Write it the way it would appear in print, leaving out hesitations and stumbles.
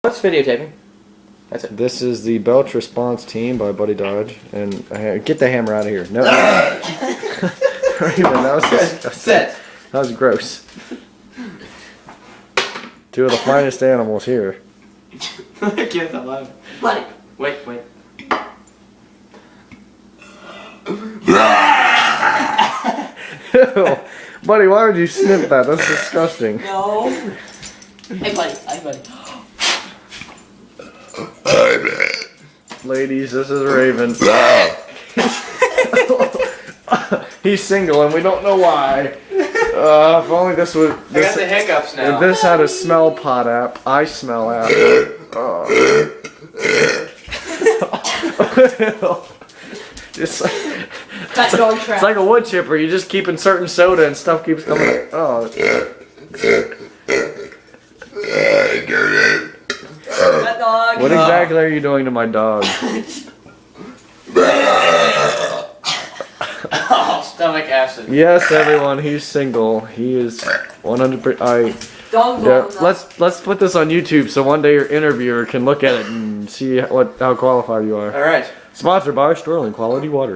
What's videotaping? That's it. This is the Belch Response Team by Buddy Dodge. And get the hammer out of here. No. Raven, that was gross. Two of the finest animals here. I can't alive. Buddy. Wait. Ew. Buddy, why would you snip that? That's disgusting. No. Hey, buddy. Ladies, this is Raven. He's single and we don't know why. If only this would... I got the hiccups now. If this had a smell pot app, I smell app. It's like a wood chipper. You just keep inserting soda and stuff keeps coming out. Oh. That dog. What exactly are you doing to my dog? Oh, stomach acid. Yes, everyone, he's single. He is 100%. Let's put this on YouTube so one day your interviewer can look at it and see how qualified you are. All right. Sponsored by Sterling Quality Water.